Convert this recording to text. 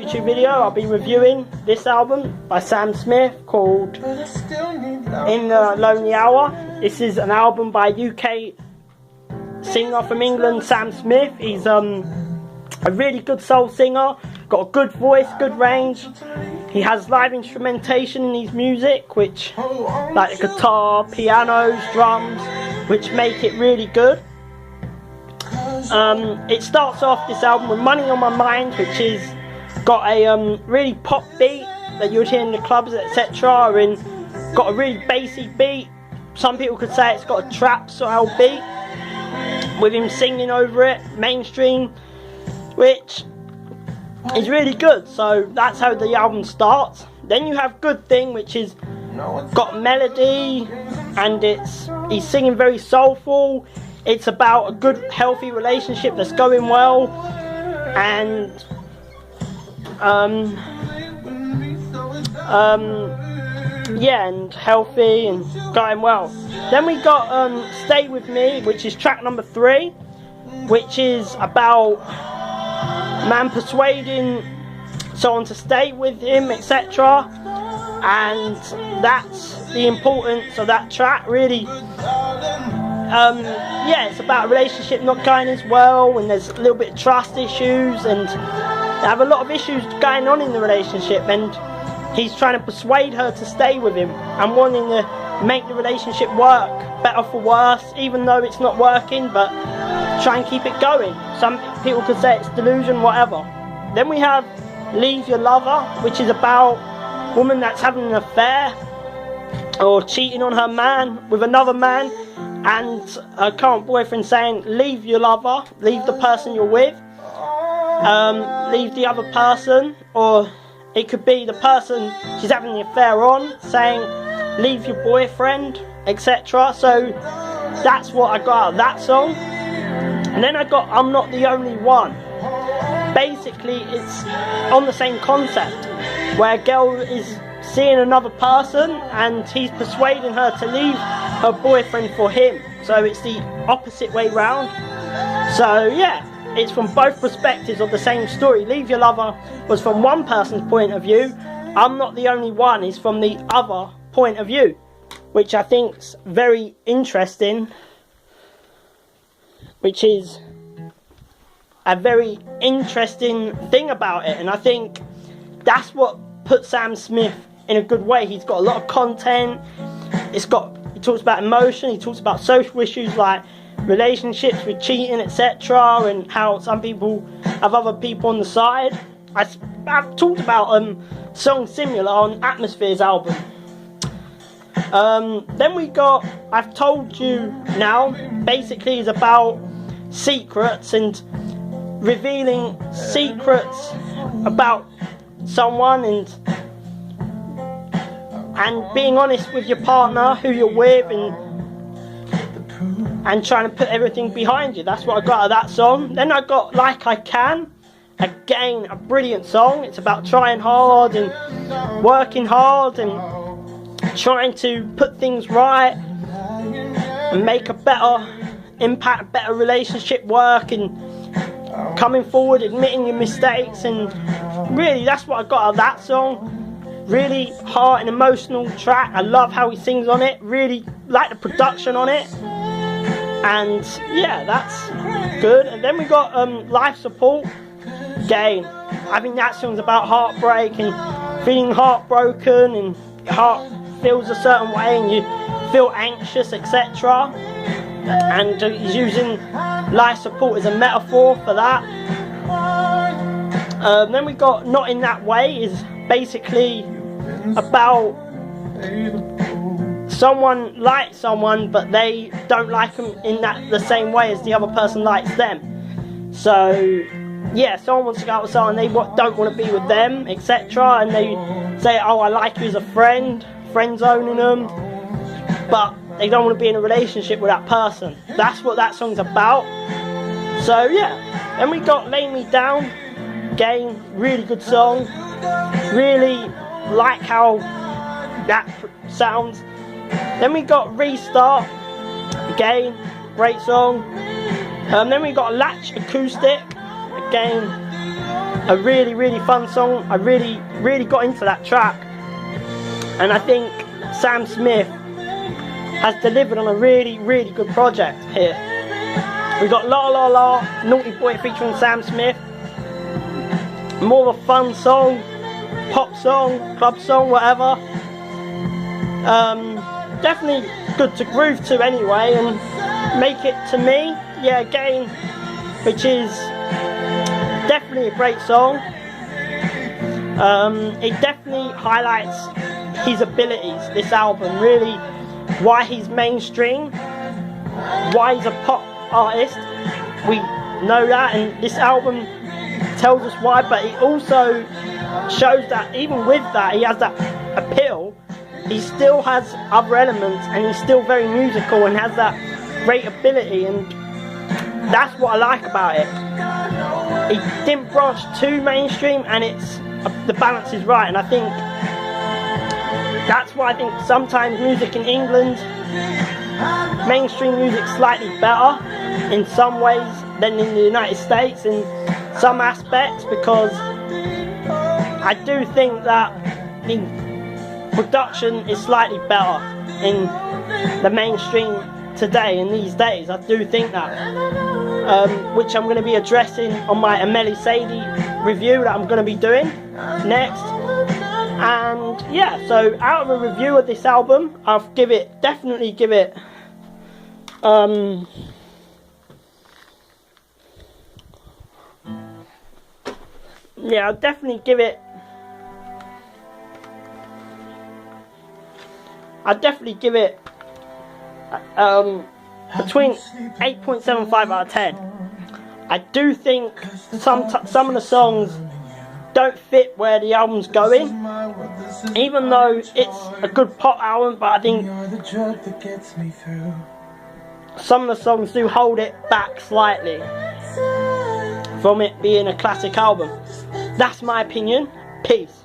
YouTube video. I'll be reviewing this album by Sam Smith called In the Lonely Hour. This is an album by UK singer from England, Sam Smith. He's a really good soul singer, got a good voice, good range. He has live instrumentation in his music, which like the guitar, pianos, drums, which make it really good. It starts off this album with Money on My Mind, which is got a really pop beat that you would hear in the clubs, etc., and got a really bassy beat. Some people could say it's got a trap style beat with him singing over it, mainstream, which is really good. So that's how the album starts. Then you have Good Thing, which is got melody, and he's singing very soulful. It's about a good, healthy relationship that's going well, and and healthy and going well. Then we got Stay With Me, which is track number 3, which is about man persuading someone to stay with him, etc. And that's the importance of that track, really. It's about a relationship not going as well, and there's a little bit of trust issues, and they have a lot of issues going on in the relationship, and he's trying to persuade her to stay with him and wanting to make the relationship work, better for worse, even though it's not working, but try and keep it going. Some people could say it's delusion, whatever. Then we have Leave Your Lover, which is about a woman that's having an affair or cheating on her man with another man, and her current boyfriend saying, leave your lover, leave the person you're with, leave the other person, or it could be the person she's having the affair on saying, leave your boyfriend, etc. So that's what I got out of that song. And then I got I'm Not the Only One. Basically it's on the same concept, where a girl is seeing another person and he's persuading her to leave her boyfriend for him. So it's the opposite way round. So yeah, it's from both perspectives of the same story. Leave Your Lover was from one person's point of view. I'm Not the Only One is from the other point of view, which I think's very interesting, which is a very interesting thing about it. And I think that's what put Sam Smith in a good way. He's got a lot of content. He talks about emotion, he talks about social issues like relationships with cheating, etc., and how some people have other people on the side. I've talked about songs similar on Atmosphere's album. Then we got I've Told You Now. Basically is about secrets and revealing secrets about someone, and being honest with your partner, who you're with, and trying to put everything behind you. That's what I got out of that song. Then I got Like I Can. Again, a brilliant song. It's about trying hard and working hard and trying to put things right and make a better impact, better relationship work, and coming forward, admitting your mistakes. And really, that's what I got out of that song. Really heart and emotional track. I love how he sings on it. Really like the production on it. And yeah, that's good. And then we got Life Support. Again, I think that song's about heartbreak and feeling heartbroken, and your heart feels a certain way and you feel anxious, etc. And he's using life support as a metaphor for that. Then we got Not In That Way, is basically about someone likes someone but they don't like them in the same way as the other person likes them. So yeah, someone wants to go out with someone, they don't want to be with them, etc., and they say, oh, I like you as a friend zoning them, but they don't want to be in a relationship with that person. That's what that song's about. So yeah, then we got Lay Me Down. Again, really good song. Really like how that sounds. Then we got Restart. Again, great song. Then we got Latch Acoustic. Again, a really fun song. I really got into that track, and I think Sam Smith has delivered on a really good project here. We got La La La, Naughty Boy featuring Sam Smith. More of a fun song, pop song, club song, whatever. Definitely good to groove to anyway, and Make It To Me, yeah, again, which is definitely a great song. It definitely highlights his abilities, this album, really why he's mainstream, why he's a pop artist. We know that, and this album tells us why, but it also shows that even with that, he has that appeal, he still has other elements, and he's still very musical and has that great ability, and that's what I like about it. He didn't branch too mainstream, and the balance is right, and I think that's why I think sometimes music in England, mainstream music's slightly better in some ways than in the United States in some aspects, because I do think that the production is slightly better in the mainstream today, in these days. I do think that, which I'm going to be addressing on my Ameli Sadie review that I'm going to be doing next. And yeah, so out of a review of this album, I'll definitely give it yeah, I'll definitely give it between 8.75 out of 10. I do think some of the songs don't fit where the album's going, even though it's a good pop album, but I think some of the songs do hold it back slightly from it being a classic album. That's my opinion. Peace.